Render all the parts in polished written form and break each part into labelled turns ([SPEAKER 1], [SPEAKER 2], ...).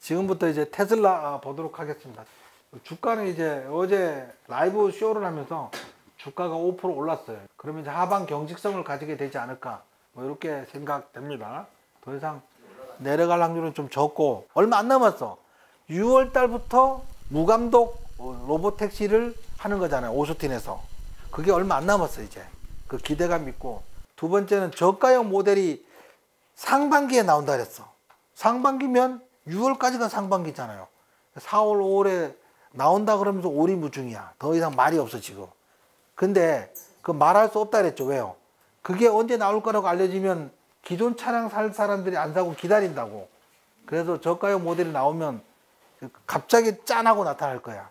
[SPEAKER 1] 지금부터 이제 테슬라 보도록 하겠습니다. 주가는 이제 어제 라이브 쇼를 하면서 주가가 5% 올랐어요. 그러면 이제 하방 경직성을 가지게 되지 않을까, 뭐 이렇게 생각됩니다. 더 이상 내려갈 확률은 좀 적고, 얼마 안 남았어. 6월 달부터 무감독 로보택시를 하는 거잖아요, 오스틴에서. 그게 얼마 안 남았어 이제. 그 기대감 있고, 두 번째는 저가형 모델이 상반기에 나온다 그랬어. 상반기면 6월까지가 상반기잖아요. 4월, 5월에 나온다 그러면서 오리무중이야. 더 이상 말이 없어 지금. 근데 그 말할 수 없다 그랬죠. 왜요? 그게 언제 나올 거라고 알려지면 기존 차량 살 사람들이 안 사고 기다린다고. 그래서 저가형 모델이 나오면 갑자기 짠하고 나타날 거야.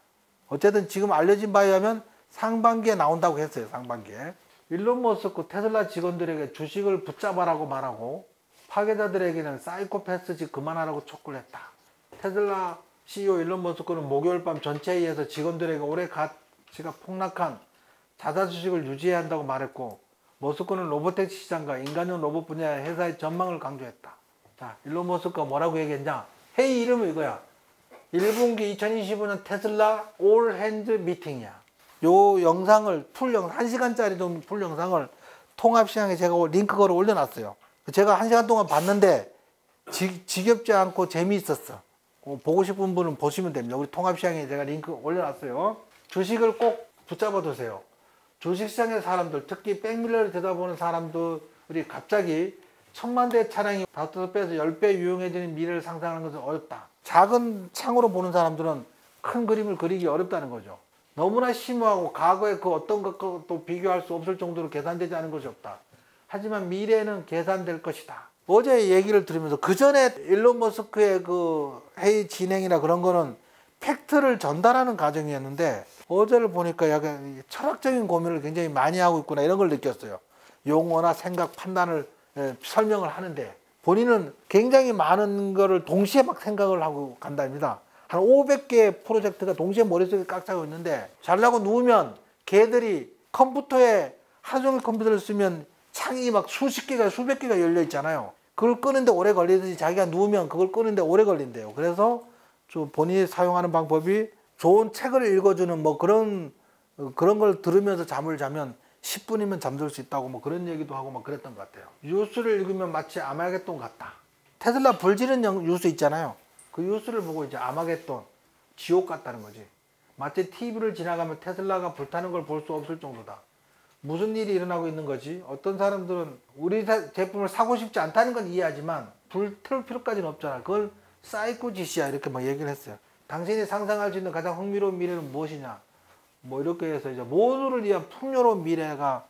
[SPEAKER 1] 어쨌든 지금 알려진 바에 의하면 상반기에 나온다고 했어요. 상반기에. 일론 머스크 테슬라 직원들에게 주식을 붙잡아라고 말하고, 파괴자들에게는 사이코패스짓 그만하라고 촉구를 했다. 테슬라 CEO 일론 머스크는 목요일 밤 전체 회의에서 직원들에게 올해 가치가 폭락한 자사 주식을 유지해야 한다고 말했고, 머스크는 로보택시 시장과 인간형 로봇 분야의 회사의 전망을 강조했다. 자, 일론 머스크가 뭐라고 얘기했냐? 회의 이름은 이거야. 1분기 2025년 테슬라 올 핸즈 미팅이야. 요 영상을 풀 영상, 1시간짜리 정도 풀 영상을 통합시장에 제가 링크 걸어 올려놨어요. 제가 1시간 동안 봤는데 지겹지 않고 재미있었어. 보고 싶은 분은 보시면 됩니다. 우리 통합시장에 제가 링크 올려놨어요. 주식을 꼭 붙잡아 두세요. 주식시장의 사람들, 특히 백밀러를 들여다보는 사람들이 갑자기 1000만 대 차량이 5배에서 10배 유용해지는 미래를 상상하는 것은 어렵다. 작은 창으로 보는 사람들은 큰 그림을 그리기 어렵다는 거죠. 너무나 심오하고 과거의 그 어떤 것과도 비교할 수 없을 정도로 계산되지 않은 것이 없다. 하지만 미래는 계산될 것이다. 어제 얘기를 들으면서, 그 전에 일론 머스크의 그 회의 진행이나 그런 거는 팩트를 전달하는 과정이었는데, 어제를 보니까 약간 철학적인 고민을 굉장히 많이 하고 있구나, 이런 걸 느꼈어요. 용어나 생각, 판단을 설명을 하는데 본인은 굉장히 많은 거를 동시에 막 생각을 하고 간답니다. 한 500개의 프로젝트가 동시에 머릿속에 꽉 차고 있는데, 잘라고 누우면 걔들이 컴퓨터에 하루 종일 컴퓨터를 쓰면 창이 막 수십 개가 수백 개가 열려 있잖아요. 그걸 끄는데 오래 걸리듯이 자기가 누우면 그걸 끄는데 오래 걸린대요. 그래서 좀 본인이 사용하는 방법이, 좋은 책을 읽어주는 뭐 그런 걸 들으면서 잠을 자면 10분이면 잠들 수 있다고 뭐 그런 얘기도 하고 막 그랬던 것 같아요. 뉴스를 읽으면 마치 아마겟돈 같다. 테슬라 불지른 뉴스 있잖아요. 그 뉴스를 보고 이제 아마겟돈, 지옥 같다는 거지. 마치 TV를 지나가면 테슬라가 불타는 걸 볼 수 없을 정도다. 무슨 일이 일어나고 있는 거지? 어떤 사람들은 우리 제품을 사고 싶지 않다는 건 이해하지만 불틀 필요까지는 없잖아. 그걸 사이코 짓이야, 이렇게 막 얘기를 했어요. 당신이 상상할 수 있는 가장 흥미로운 미래는 무엇이냐? 뭐 이렇게 해서 이제 모두를 위한 풍요로운 미래가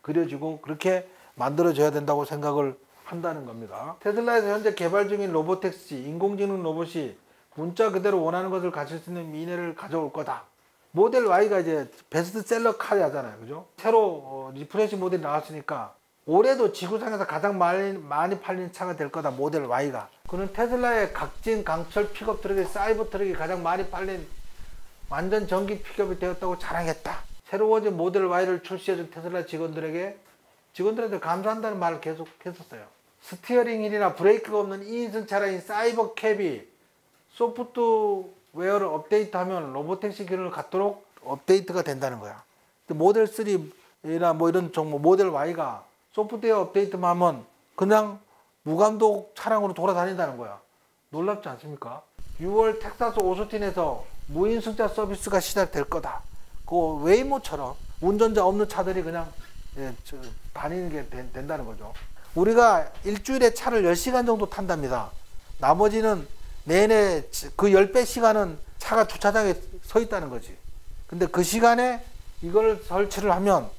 [SPEAKER 1] 그려지고 그렇게 만들어져야 된다고 생각을 한다는 겁니다. 테슬라에서 현재 개발 중인 로보택시, 인공지능 로봇이 문자 그대로 원하는 것을 가질 수 있는 미래를 가져올 거다. 모델 Y가 이제 베스트셀러 카잖아요, 그죠? 새로 리프레시 모델이 나왔으니까 올해도 지구상에서 가장 많이 팔린 차가 될 거다, 모델 Y가. 그는 테슬라의 각진 강철 픽업 트럭의 사이버 트럭이 가장 많이 팔린 완전 전기 픽업이 되었다고 자랑했다. 새로워진 모델 Y를 출시해준 테슬라 직원들한테 감사한다는 말을 계속 했었어요. 스티어링 휠이나 브레이크가 없는 2인승 차량인 사이버 캡이 소프트웨어를 업데이트하면 로보택시 기능을 갖도록 업데이트가 된다는 거야. 모델 3나 뭐 이런 종목 모델 Y가 소프트웨어 업데이트만 하면 그냥 무감독 차량으로 돌아다닌다는 거야. 놀랍지 않습니까? 6월 텍사스 오스틴에서 무인승차 서비스가 시작될 거다. 그 웨이모처럼 운전자 없는 차들이 그냥 다니는 게 된다는 거죠. 우리가 일주일에 차를 10시간 정도 탄답니다. 나머지는 내내 그 10배 시간은 차가 주차장에 서 있다는 거지. 근데 그 시간에 이걸 설치를 하면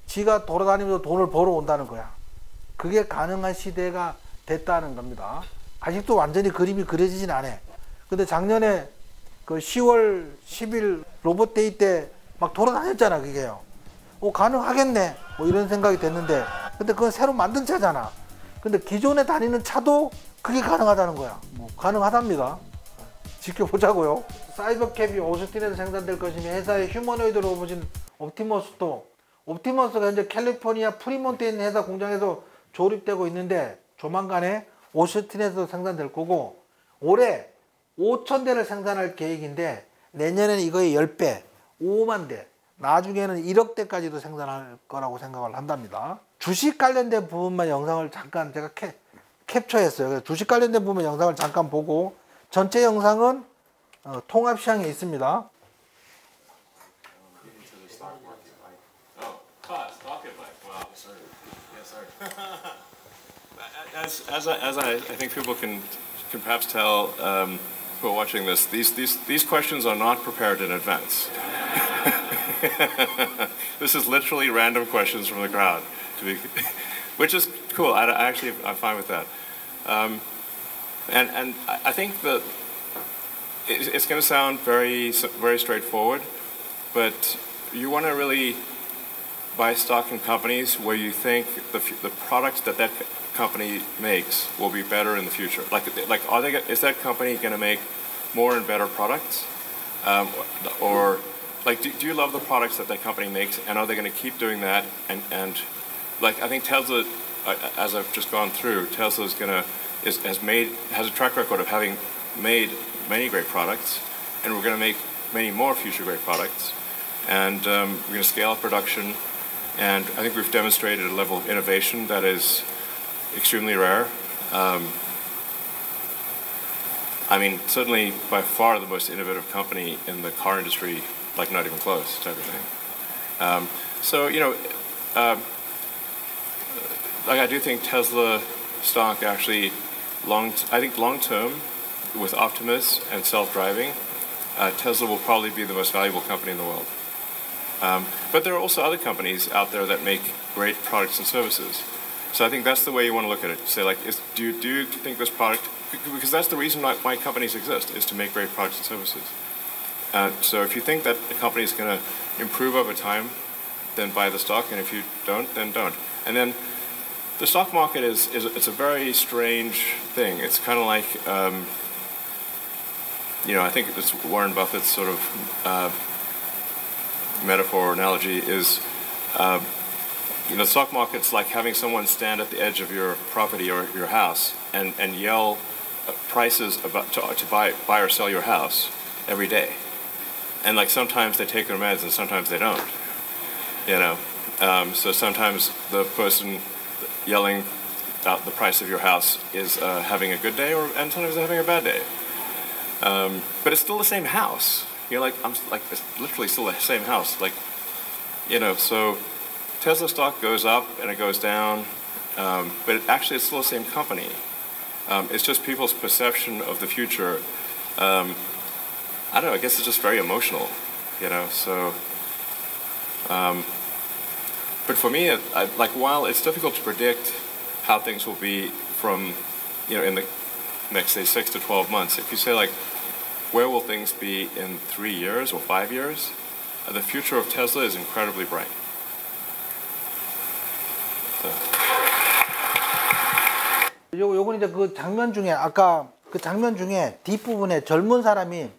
[SPEAKER 1] 지가 돌아다니면서 돈을 벌어 온다는 거야. 그게 가능한 시대가 됐다는 겁니다. 아직도 완전히 그림이 그려지진 않아. 근데 작년에 그 10월 10일 로봇데이 때 막 돌아다녔잖아, 그게요. 가능하겠네, 뭐 이런 생각이 됐는데, 근데 그건 새로 만든 차잖아. 근데 기존에 다니는 차도 그게 가능하다는 거야. 뭐 가능하답니다. 지켜보자고요. 사이버캡이 오스틴에서 생산될 것이며, 회사의 휴머노이드 로봇인 옵티머스가 현재 캘리포니아 프리몬트에 있는 회사 공장에서 조립되고 있는데 조만간에 오스틴에서 생산될 거고, 올해 5천 대를 생산할 계획인데 내년에는 이거의 10배, 5만 대, 나중에는 1억 대까지도 생산할 거라고 생각을 한답니다. 주식 관련된 부분만 영상을 잠깐 제가 캡처했어요. 그래서 주식 관련된 부분 영상을 잠깐 보고 전체 영상은 통합 시황에 있습니다.
[SPEAKER 2] As I think people can perhaps tell who are watching this, these questions are not prepared in advance. This is literally random questions from the crowd, which is cool. I'm fine with that. And I think that it's going to sound very straightforward, but you want to really buy stock in companies where you think the products that company makes will be better in the future. Is that company going to make more and better products, or like do you love the products that company makes, and are they going to keep doing that? And like I think Tesla, as I've just gone through, Tesla has a track record of having made many great products, and we're going to make many more future great products, and we're going to scale up production, and I think we've demonstrated a level of innovation that is extremely rare. I mean, certainly by far the most innovative company in the car industry, like not even close type of thing. So, you know, like I do think Tesla stock actually, long term, with Optimus and self-driving, Tesla will probably be the most valuable company in the world. But there are also other companies out there that make great products and services. So I think that's the way you want to look at it. Say like, do you think this product, because that's the reason why companies exist, is to make great products and services. So if you think that the company is going to improve over time, then buy the stock, and if you don't, then don't. And then the stock market it's a very strange thing. It's kind of like, you know, I think it's Warren Buffett's sort of metaphor or analogy is, you know, the stock market's like having someone stand at the edge of your property or your house and yell prices to buy or sell your house every day. And like sometimes they take their meds and sometimes they don't. You know, so sometimes the person yelling out the price of your house is having a good day, and sometimes they're having a bad day. But it's still the same house. You know, it's literally still the same house. Like, you know, so Tesla stock goes up and it goes down, but it's still the same company. It's just people's perception of the future. I don't know, I guess it's just very emotional, you know, so. But for me, while it's difficult to predict how things will be from, you know, in the next, say, 6 to 12 months, if you say, like, where will things be in 3 years or 5 years, the future of Tesla is incredibly bright.
[SPEAKER 1] 요건 이제 그 장면 중에 아까 그 장면 중에 뒷부분에 젊은 사람이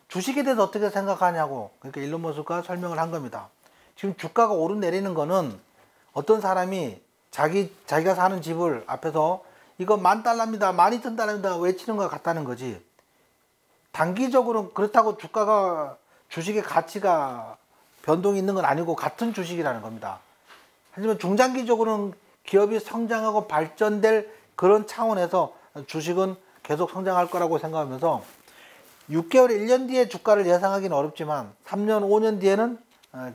[SPEAKER 1] 주식에 대해서 어떻게 생각하냐고 그러니까 일론 머스크가 설명을 한 겁니다. 지금 주가가 오르내리는 거는 어떤 사람이 자기가 사는 집을 앞에서 이거 $10,000입니다, $12,000입니다 외치는 것 같다는 거지. 단기적으로 그렇다고 주식의 가치가 변동이 있는 건 아니고 같은 주식이라는 겁니다. 하지만 중장기적으로는 기업이 성장하고 발전될 그런 차원에서 주식은 계속 성장할 거라고 생각하면서 6개월, 1년 뒤에 주가를 예상하기는 어렵지만 3년, 5년 뒤에는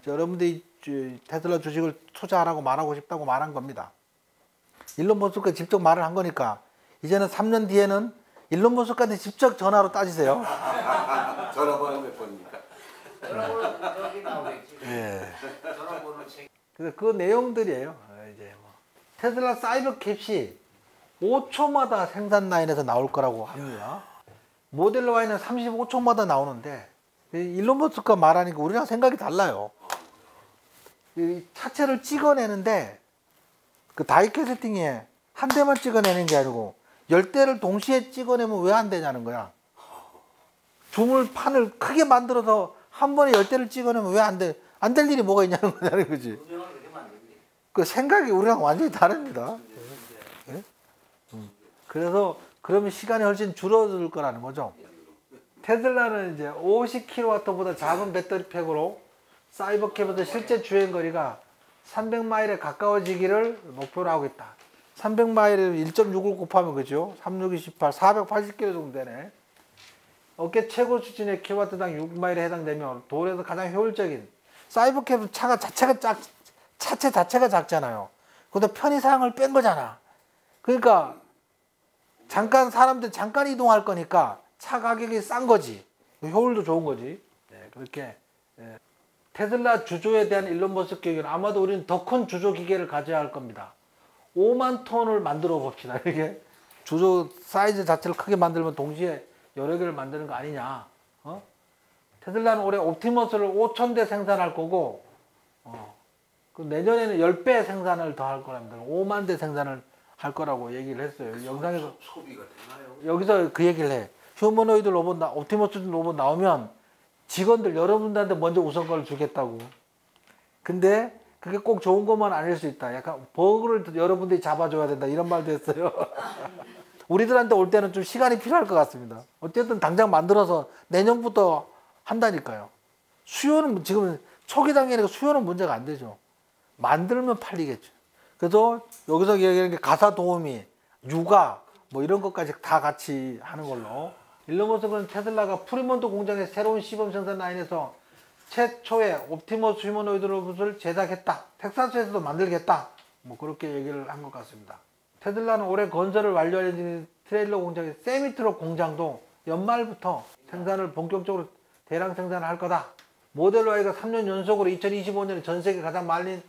[SPEAKER 1] 여러분들이 테슬라 주식을 투자하라고 말하고 싶다고 말한 겁니다. 일론 머스크가 직접 말을 한 거니까 이제는 3년 뒤에는 일론 머스크한테 직접 전화로 따지세요.
[SPEAKER 3] 전화번호 몇 번입니까?
[SPEAKER 4] 전화번호 저기 나오겠지.
[SPEAKER 1] 예.
[SPEAKER 4] 전화번호 책.
[SPEAKER 1] 그래서 그 내용들이에요. 이제 뭐 테슬라 사이버 캡시 5초마다 생산 라인에서 나올 거라고 합니다. 모델 Y는 35초마다 나오는데 일론 머스크가 말하니까 우리랑 생각이 달라요. 이 차체를 찍어내는데 그 다이캐스팅에 한 대만 찍어내는 게 아니고 10대를 동시에 찍어내면 왜 안 되냐는 거야. 판을 크게 만들어서 한 번에 10대를 찍어내면 왜 안 돼? 안 될 일이 뭐가 있냐는 거지. 그 생각이 우리랑 완전히 다릅니다. 예? 그래서 그러면 시간이 훨씬 줄어들 거라는 거죠. 테슬라는 이제 50kW보다 작은 배터리 팩으로 사이버캡에서 실제 주행거리가 300마일에 가까워지기를 목표로 하고 있다. 300마일을 1.65 곱하면 그죠? 3628, 480km 정도 되네. 업계 최고 수준의 킬로와트당 6마일에 해당되며 도로에서 가장 효율적인 사이버캡은 차체 자체가 작잖아요. 근데 편의 사양을 뺀 거잖아. 그러니까 사람들 잠깐 이동할 거니까 차 가격이 싼 거지. 효율도 좋은 거지. 네, 그렇게 테슬라 주조에 대한 일론 머스크 의견, 아마도 우리는 더 큰 주조 기계를 가져야 할 겁니다. 5만 톤을 만들어 봅시다. 이게 주조 사이즈 자체를 크게 만들면 동시에 여러 개를 만드는 거 아니냐. 테슬라는 올해 옵티머스를 5,000대 생산할 거고, 그 내년에는 10배 생산을 더 할 거랍니다. 5만 대 생산을 할 거라고 얘기를 했어요. 영상에서
[SPEAKER 3] 소비가 되나요?
[SPEAKER 1] 여기서 그 얘기를 해. 휴머노이드 로봇, 옵티머스 로봇 나오면 직원들 여러분들한테 먼저 우선권을 주겠다고. 근데 그게 꼭 좋은 것만 아닐 수 있다. 약간 버그를 여러분들이 잡아줘야 된다. 이런 말도 했어요. 우리들한테 올 때는 좀 시간이 필요할 것 같습니다. 어쨌든 당장 만들어서 내년부터 한다니까요. 수요는 지금 초기 단계니까 수요는 문제가 안 되죠. 만들면 팔리겠죠. 그래서 여기서 얘기하는 게 가사 도우미, 육아 뭐 이런 것까지 다 같이 하는 걸로. 일론 머스크는 테슬라가 프리몬트 공장의 새로운 시범 생산 라인에서 최초의 옵티머스 휴머노이드 로봇을 제작했다. 텍사스에서도 만들겠다. 뭐 그렇게 얘기를 한 것 같습니다. 테슬라는 올해 건설을 완료할 예정인 트레일러 공장의 세미트럭 공장도 연말부터 생산을 본격적으로 대량 생산을 할 거다. 모델 Y가 3년 연속으로 2025년에 전 세계 가장 많이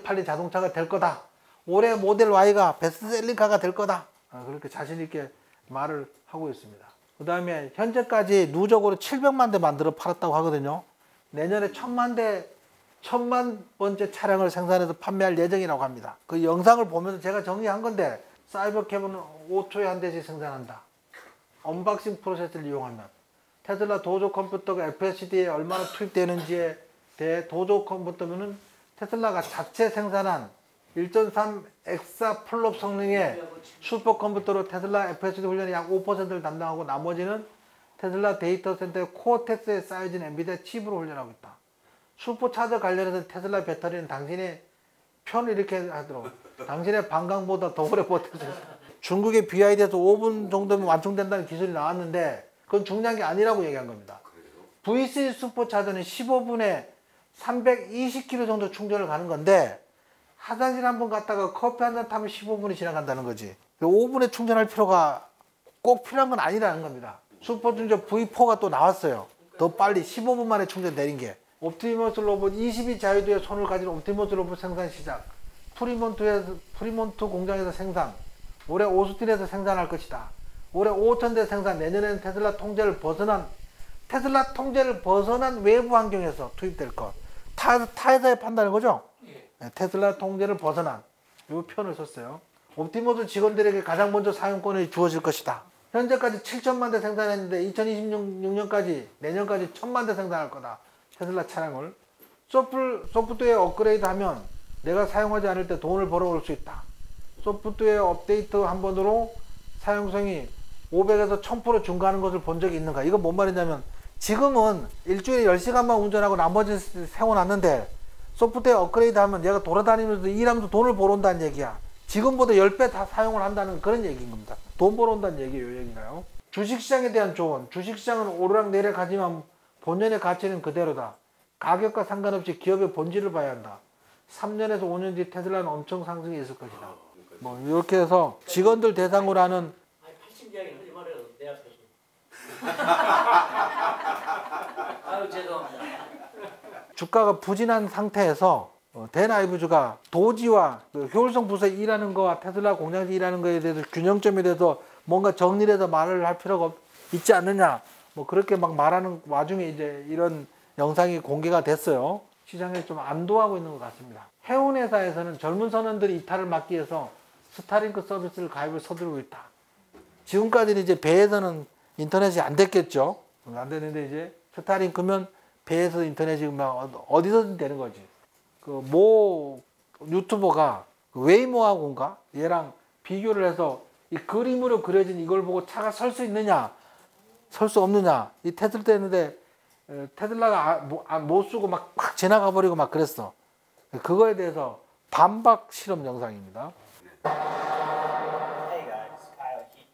[SPEAKER 1] 팔린 자동차가 될 거다. 올해 모델 Y가 베스트셀링카가 될 거다. 그렇게 자신 있게 말을 하고 있습니다. 그 다음에 현재까지 누적으로 700만 대 만들어 팔았다고 하거든요. 내년에 1000만 번째 차량을 생산해서 판매할 예정이라고 합니다. 그 영상을 보면서 제가 정리한 건데, 사이버캡은 5초에 한 대씩 생산한다. 언박싱 프로세스를 이용하면 테슬라 도조 컴퓨터가 FSD에 얼마나 투입되는지에 대해 도조 컴퓨터면은 테슬라가 자체 생산한 1.3 엑사플롭 성능의 슈퍼컴퓨터로 테슬라 FSD 훈련의 약 5%를 담당하고 나머지는 테슬라 데이터 센터의 코어텍스에 쌓여진 엔비디아 칩으로 훈련하고 있다. 슈퍼차저 관련해서 테슬라 배터리는 당신의 편을 이렇게 하도록 당신의 방광보다 더 오래 버틸 수 있다. 중국의 BYD에서 5분 정도면 완충된다는 기술이 나왔는데 그건 중요한 게 아니라고 얘기한 겁니다. V3 슈퍼차저는 15분에 320km 정도 충전을 가는 건데 화장실 한번 갔다가 커피 한 잔 타면 15분이 지나간다는 거지. 5분에 충전할 필요가 꼭 필요한 건 아니라는 겁니다. 슈퍼충전 V4가 또 나왔어요. 더 빨리 15분 만에 충전 내린 게. 옵티머스 로봇 22 자유도의 손을 가진 옵티머스 로봇 생산 시작. 프리몬트 공장에서 생산. 올해 오스틴에서 생산할 것이다. 올해 5,000대 생산. 내년에는 테슬라 통제를 벗어난 외부 환경에서 투입될 것. 타에서의 판단인 거죠? 네, 테슬라 통제를 벗어난 이 표현을 썼어요. 옵티머스 직원들에게 가장 먼저 사용권이 주어질 것이다. 현재까지 7천만 대 생산했는데 2026년까지 내년까지 1,000만 대 생산할 거다. 테슬라 차량을 소프트웨어 업그레이드하면 내가 사용하지 않을 때 돈을 벌어올 수 있다. 소프트웨어 업데이트 한 번으로 사용성이 500에서 1000% 증가하는 것을 본 적이 있는가? 이건 뭔 말이냐면 지금은 일주일에 10시간만 운전하고 나머지 세워놨는데 소프트웨어 업그레이드 하면 얘가 돌아다니면서 일하면서 돈을 벌어온다는 얘기야. 지금보다 10배 다 사용을 한다는 그런 얘기인 겁니다. 돈 벌어온다는 얘기예요, 얘기가요. 주식시장에 대한 조언. 주식시장은 오르락내리락 하지만 본연의 가치는 그대로다. 가격과 상관없이 기업의 본질을 봐야 한다. 3년에서 5년 뒤 테슬라는 엄청 상승이 있을 것이다. 뭐 이렇게 해서 직원들 대상으로 하는
[SPEAKER 4] 80이야기는 하지 말아요. 내 앞에서. 아유 죄송합니다.
[SPEAKER 1] 주가가 부진한 상태에서 대나이브주가 도지와 그 효율성 부서에 일하는 거와 테슬라 공장에서 일하는 거에 대해서 균형점에 대해서 뭔가 정리를 해서 말을 할 필요가 있지 않느냐, 뭐 그렇게 막 말하는 와중에 이제 이런 영상이 공개가 됐어요. 시장에 좀 안도하고 있는 것 같습니다. 해운회사에서는 젊은 선원들이 이탈을 막기 위해서 스타링크 서비스를 가입을 서두르고 있다. 지금까지는 이제 배에서는 인터넷이 안 됐겠죠. 안 되는데 이제 스타링크면 배에서 인터넷이 막 어디서든 되는 거지. 그 모 유튜버가 웨이모하고인가 얘랑 비교를 해서 이 그림으로 그려진 이걸 보고 차가 설 수 있느냐, 설 수 없느냐. 이 테슬라 때였는데 테슬라가 못 쓰고 막 지나가 버리고 막 그랬어. 그거에 대해서 반박 실험 영상입니다.
[SPEAKER 5] Hey guys, Kyle here.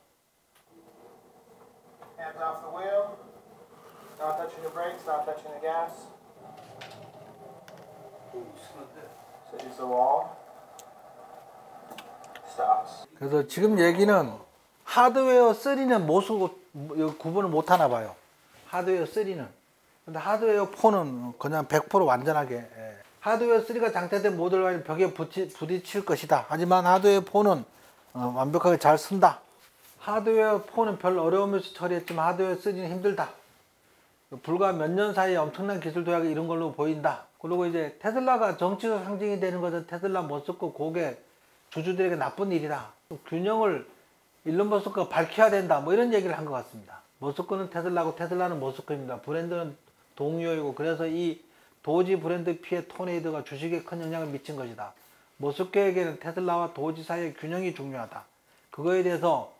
[SPEAKER 5] Hands off the wheel. Not touching the brakes, not touching the gas. So use the wall. Stops.
[SPEAKER 1] 그래서 지금 얘기는 하드웨어 3는 못 쓰고 구분을 못 하나 봐요. 하드웨어 3는. 근데 하드웨어 4는 그냥 100% 완전하게. 하드웨어 3가 장착된 모델과는 벽에 부딪힐 것이다. 하지만 하드웨어 4는 완벽하게 잘 쓴다. 하드웨어 4는 별 어려움 없이 처리했지만 하드웨어 3는 힘들다. 불과 몇 년 사이에 엄청난 기술 도약이 이런 걸로 보인다. 그리고 이제 테슬라가 정치적 상징이 되는 것은 테슬라 머스크 고객 주주들에게 나쁜 일이다. 균형을 일론 머스크가 밝혀야 된다. 뭐 이런 얘기를 한 것 같습니다. 머스크는 테슬라고 테슬라는 머스크입니다. 브랜드는 동료이고 그래서 이 도지 브랜드 피해 토네이도가 주식에 큰 영향을 미친 것이다. 머스크에게는 테슬라와 도지 사이의 균형이 중요하다. 그거에 대해서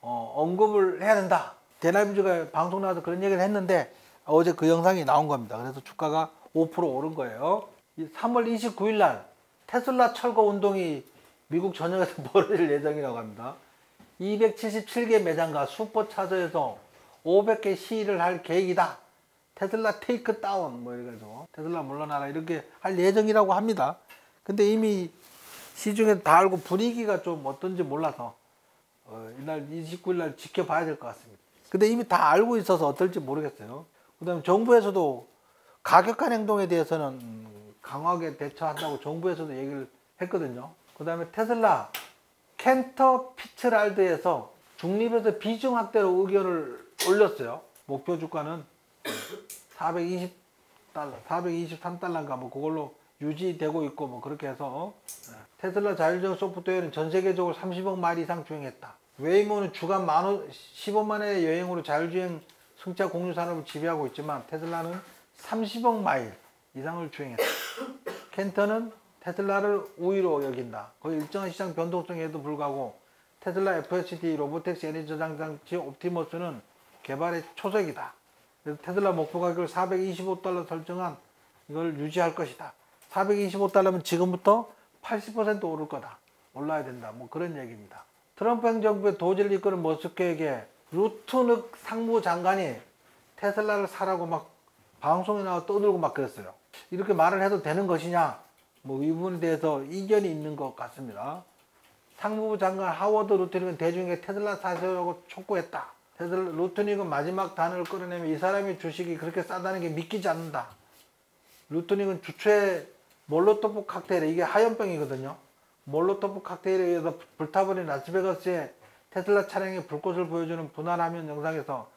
[SPEAKER 1] 언급을 해야 된다. 데나비즈가 방송 나와서 그런 얘기를 했는데 어제 그 영상이 나온 겁니다. 그래서 주가가 5% 오른 거예요. 3월 29일 날 테슬라 철거 운동이 미국 전역에서 벌어질 예정이라고 합니다. 277개 매장과 슈퍼차저에서 500개 시위를 할 계획이다. 테슬라 테이크 다운 뭐 이래가지고 테슬라 물러나라 이렇게 할 예정이라고 합니다. 근데 이미 시중에 다 알고 분위기가 좀 어떤지 몰라서 이날 29일 날 지켜봐야 될 것 같습니다. 근데 이미 다 알고 있어서 어떨지 모르겠어요. 그 다음에 정부에서도 가격한 행동에 대해서는 강하게 대처한다고 정부에서도 얘기를 했거든요. 그 다음에 테슬라 켄터 피츠랄드에서 중립에서 비중 확대로 의견을 올렸어요. 목표 주가는 420달러, 423달러인가 뭐 그걸로 유지되고 있고 뭐 그렇게 해서 테슬라 자율주행 소프트웨어는 전 세계적으로 30억 마일 이상 주행했다. 웨이모는 주간 15만의 여행으로 자율주행 승차 공유 산업을 지배하고 있지만 테슬라는 30억 마일 이상을 주행했다. 켄터는 테슬라를 우위로 여긴다. 거의 일정한 시장 변동성에도 불구하고 테슬라 FSD 로보택시 에너지 저장 장치 옵티머스는 개발의 초석이다. 그래서 테슬라 목표 가격을 425달러 설정한 이걸 유지할 것이다. 425달러면 지금부터 80% 오를 거다. 올라야 된다. 뭐 그런 얘기입니다. 트럼프 행정부의 도지를 이끄는 머스크에게 루트닉 상무장관이 테슬라를 사라고 막 방송에 나와 떠들고 막 그랬어요. 이렇게 말을 해도 되는 것이냐? 뭐 이 부분에 대해서 이견이 있는 것 같습니다. 상무부 장관 하워드 루트닉은 대중에게 테슬라 사세요라고 촉구했다. 테슬라 루트닉은 마지막 단어를 끌어내며 이 사람의 주식이 그렇게 싸다는 게 믿기지 않는다. 루트닉은 주최 몰로토프 칵테일, 이게 하염병이거든요. 몰로토프 칵테일에 의해서 불타버린 라스베가스의 테슬라 차량에 불꽃을 보여주는 분할화면 영상에서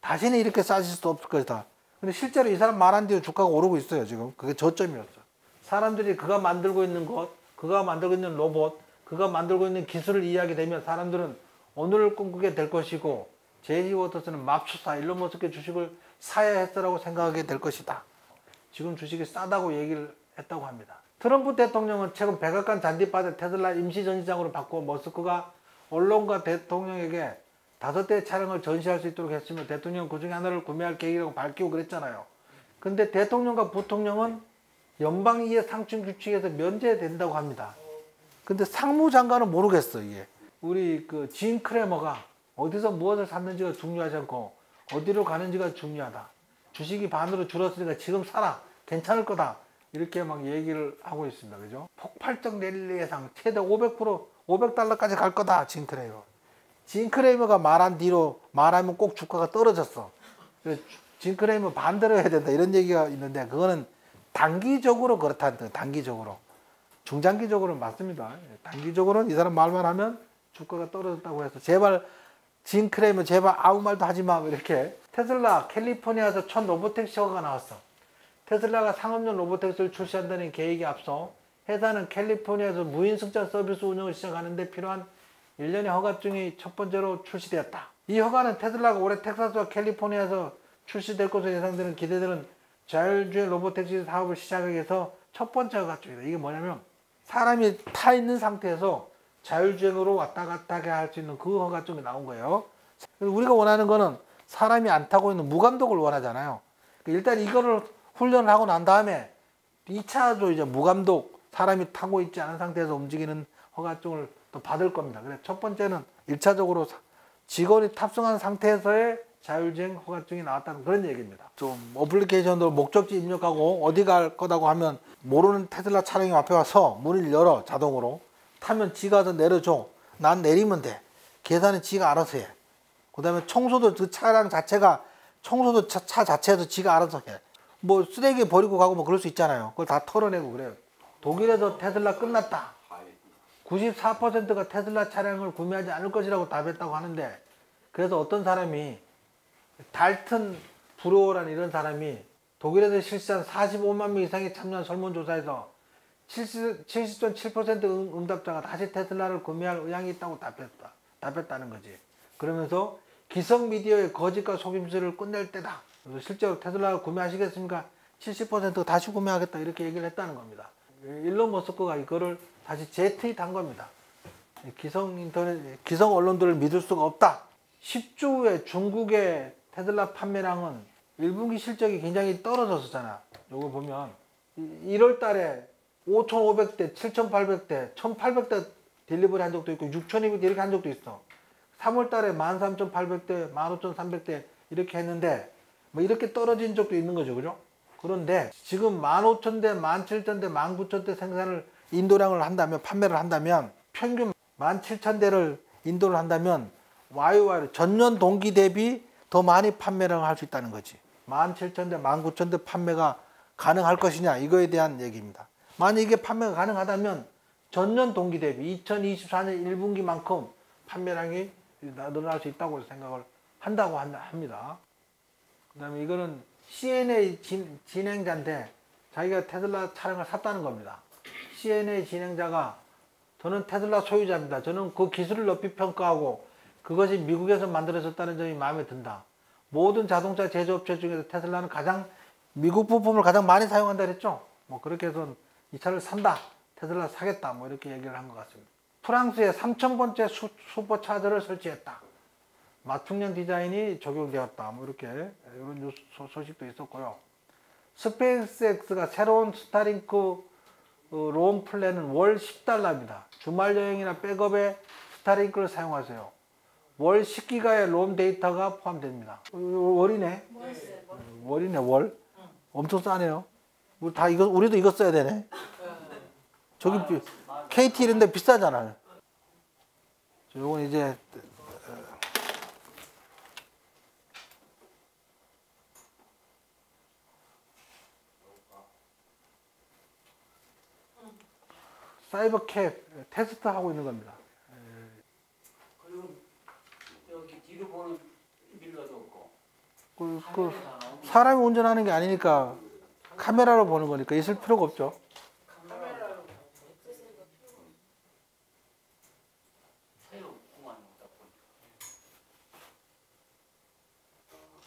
[SPEAKER 1] 다시는 이렇게 싸질 수 없을 것이다. 근데 실제로 이 사람 말한 뒤에 주가가 오르고 있어요. 지금 그게 저점이었어. 사람들이 그가 만들고 있는 것, 그가 만들고 있는 로봇, 그가 만들고 있는 기술을 이해하게 되면 사람들은 오늘을 꿈꾸게 될 것이고 제이 워터스는 맙소사 일론 머스크의 주식을 사야 했어라고 생각하게 될 것이다. 지금 주식이 싸다고 얘기를 했다고 합니다. 트럼프 대통령은 최근 백악관 잔디밭을 테슬라 임시 전시장으로 바꿔 머스크가 언론과 대통령에게 5대의 차량을 전시할 수 있도록 했으며 대통령은 그 중에 하나를 구매할 계획이라고 밝히고 그랬잖아요. 근데 대통령과 부통령은 연방이해 상충 규칙에서 면제된다고 합니다. 근데 상무장관은 모르겠어 이게. 우리 그 진 크레머가 어디서 무엇을 샀는지가 중요하지 않고 어디로 가는지가 중요하다. 주식이 반으로 줄었으니까 지금 사라. 괜찮을 거다. 이렇게 막 얘기를 하고 있습니다. 그죠? 폭발적 내릴 예상 최대 500%, 500달러까지 갈 거다. 진 크레머. 진 크레머가 말한 뒤로 말하면 꼭 주가가 떨어졌어. 진 크레머 반대로 해야 된다. 이런 얘기가 있는데 그거는 단기적으로 그렇다는 거예요. 단기적으로. 중장기적으로는 맞습니다. 단기적으로는 이 사람 말만 하면 주가가 떨어졌다고 해서 제발 진 크레머 제발 아무 말도 하지 마. 이렇게. 테슬라 캘리포니아에서 첫 로보택시 허가가 나왔어. 테슬라가 상업용 로보택시를 출시한다는 계획에 앞서 회사는 캘리포니아에서 무인 승차 서비스 운영을 시작하는데 필요한 1년의 허가증이 첫 번째로 출시되었다. 이 허가는 테슬라가 올해 텍사스와 캘리포니아에서 출시될 것으로 예상되는 기대되는 자율주행 로보택시 사업을 시작하기 위해서 첫 번째 허가증이다. 이게 뭐냐면 사람이 타 있는 상태에서 자율주행으로 왔다 갔다 하게 할 수 있는 그 허가증이 나온 거예요. 우리가 원하는 거는 사람이 안 타고 있는 무감독을 원하잖아요. 일단 이거를 훈련을 하고 난 다음에 2차도 이제 무감독 사람이 타고 있지 않은 상태에서 움직이는 허가증을 또 받을 겁니다. 그래서 첫 번째는 1차적으로 직원이 탑승한 상태에서의 자율주행 허가증이 나왔다는 그런 얘기입니다. 좀 어플리케이션으로 목적지 입력하고 어디 갈 거다고 하면 모르는 테슬라 차량이 앞에 와서 문을 열어 자동으로 타면 지가 와서 내려줘. 난 내리면 돼. 계산은 지가 알아서 해. 그 다음에 청소도 그 차량 자체가 청소도 차 자체에서 지가 알아서 해. 뭐 쓰레기 버리고 가고 뭐 그럴 수 있잖아요. 그걸 다 털어내고 그래요. 독일에서 테슬라 끝났다. 94%가 테슬라 차량을 구매하지 않을 것이라고 답했다고 하는데, 그래서 어떤 사람이 달튼 브로어라는 이런 사람이 독일에서 실시한 45만 명 이상이 참여한 설문조사에서 70.7% 응답자가 다시 테슬라를 구매할 의향이 있다고 답했다는 거지. 그러면서 기성 미디어의 거짓과 속임수를 끝낼 때다. 그래서 실제로 테슬라를 구매하시겠습니까? 70%가 다시 구매하겠다 이렇게 얘기를 했다는 겁니다. 일론 머스크가 이거를 다시 재트윗한 겁니다. 기성 언론들을 믿을 수가 없다. 10주 후에 중국의 테슬라 판매량은 1분기 실적이 굉장히 떨어졌었잖아. 요거 보면 1월 달에 5,500대, 7,800대, 1,800대 딜리버리 한 적도 있고 6,200대 이렇게 한 적도 있어. 3월 달에 13,800대, 15,300대 이렇게 했는데 뭐 이렇게 떨어진 적도 있는 거죠. 그죠? 그런데 지금 15,000대, 17,000대, 19,000대 생산을 인도량을 한다면, 판매를 한다면 평균 17,000대를 인도를 한다면 YOY 전년 동기 대비 더 많이 판매를 할 수 있다는 거지. 17,000대, 19,000대 판매가 가능할 것이냐 이거에 대한 얘기입니다. 만약 이게 판매가 가능하다면 전년 동기 대비 2024년 1분기만큼 판매량이 늘어날 수 있다고 생각을 한다고 합니다. 그 다음에 이거는 CNA 진행자인데 자기가 테슬라 차량을 샀다는 겁니다. CNA 진행자가 저는 테슬라 소유자입니다. 저는 그 기술을 높이 평가하고 그것이 미국에서 만들어졌다는 점이 마음에 든다. 모든 자동차 제조업체 중에서 테슬라는 미국 부품을 가장 많이 사용한다 그랬죠. 뭐 그렇게 해서 이 차를 산다. 테슬라 사겠다. 뭐 이렇게 얘기를 한 것 같습니다. 프랑스에 3,000번째 슈퍼차저를 설치했다. 맞춤형 디자인이 적용되었다. 뭐 이렇게 이런 소식도 있었고요. 스페이스X가 새로운 스타링크 롬 플랜은 월 $10입니다. 주말 여행이나 백업에 스타링크를 사용하세요. 월 10기가의 롬 데이터가 포함됩니다. 월이네. 월이네, 월. 엄청 싸네요. 우리도 이거 써야 되네. 저기 KT 이런 데 비싸잖아요. 요건 이제 사이버캡 테스트 하고 있는 겁니다.
[SPEAKER 4] 그리고 여기 뒤로 보는 밀러도 없고.
[SPEAKER 1] 사람이 운전하는 게 아니니까 카메라로 보는 거니까 있을 필요가 없죠.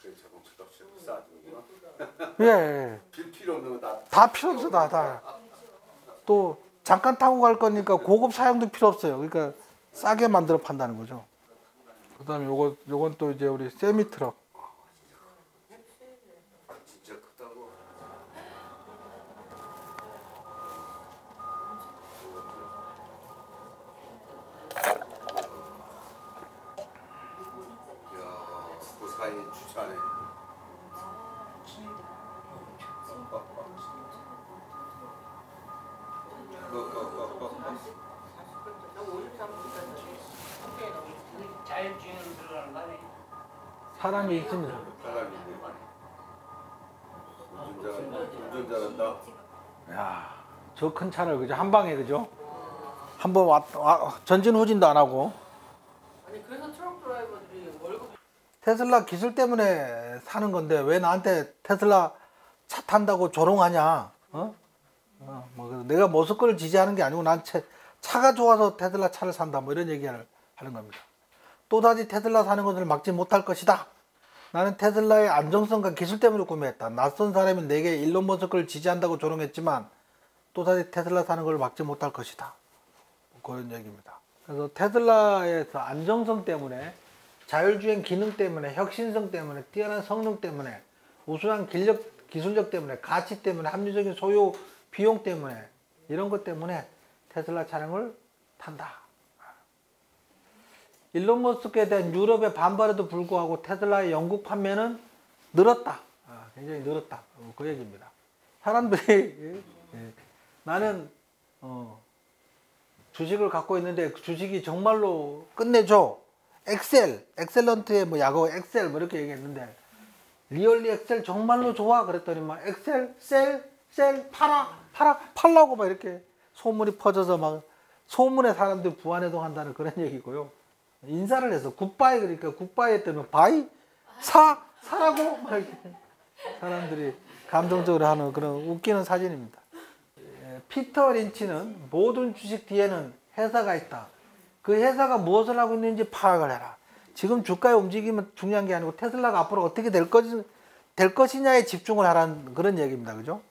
[SPEAKER 3] 자동차 값이 비싸지구나.
[SPEAKER 1] 예.
[SPEAKER 3] 빌 필요 없는 거
[SPEAKER 1] 다 필요 없어, 다. 또 잠깐 타고 갈 거니까 고급 사양도 필요 없어요. 그러니까 싸게 만들어 판다는 거죠. 그다음에 요건 또 이제 우리 세미 트럭.
[SPEAKER 3] 진짜 크다고. 이야, 그 사이 주차네.
[SPEAKER 4] 자율주행으로 들어가는 거 아니에요?
[SPEAKER 1] 사람이 있습니다.
[SPEAKER 3] 사람이 있네. 운전 잘한다.
[SPEAKER 1] 야, 저 큰 차를 그죠? 한 방에 그죠? 한번 전진 후진도 안 하고.
[SPEAKER 6] 아니 그래서 트럭 드라이버들이 월급
[SPEAKER 1] 테슬라 기술 때문에 사는 건데 왜 나한테 테슬라 차 탄다고 조롱하냐? 뭐 내가 머스크를 지지하는 게 아니고 난 차가 좋아서 테슬라 차를 산다. 뭐 이런 얘기를 하는 겁니다. 또다시 테슬라 사는 것을 막지 못할 것이다. 나는 테슬라의 안정성과 기술 때문에 구매했다. 낯선 사람이 내게 일론 머스크를 지지한다고 조롱했지만 또다시 테슬라 사는 걸 막지 못할 것이다. 그런 얘기입니다. 그래서 테슬라에서 안정성 때문에 자율주행 기능 때문에, 혁신성 때문에, 뛰어난 성능 때문에, 우수한 기술력 때문에, 가치 때문에, 합리적인 소요 비용 때문에, 이런 것 때문에 테슬라 차량을 탄다. 일론 머스크에 대한 유럽의 반발에도 불구하고 테슬라의 영국 판매는 늘었다. 굉장히 늘었다. 그 얘기입니다. 사람들이 나는 주식을 갖고 있는데 그 주식이 정말로 끝내줘. 엑셀런트의 뭐 야구 엑셀 뭐 이렇게 얘기했는데 리얼리 엑셀 정말로 좋아 그랬더니 막 엑셀 셀 팔라고 막 이렇게 소문이 퍼져서 막 소문에 사람들이 부안해동한다는 그런 얘기고요. 인사를 해서 굿바이 그러니까 굿바이 했더니 바이 사라고 막 이렇게 사람들이 감동적으로 하는 그런 웃기는 사진입니다. 피터 린치는 모든 주식 뒤에는 회사가 있다. 그 회사가 무엇을 하고 있는지 파악을 해라. 지금 주가의 움직임은 중요한 게 아니고 테슬라가 앞으로 어떻게 될 것이냐에 집중을 하라는 그런 얘기입니다. 그죠?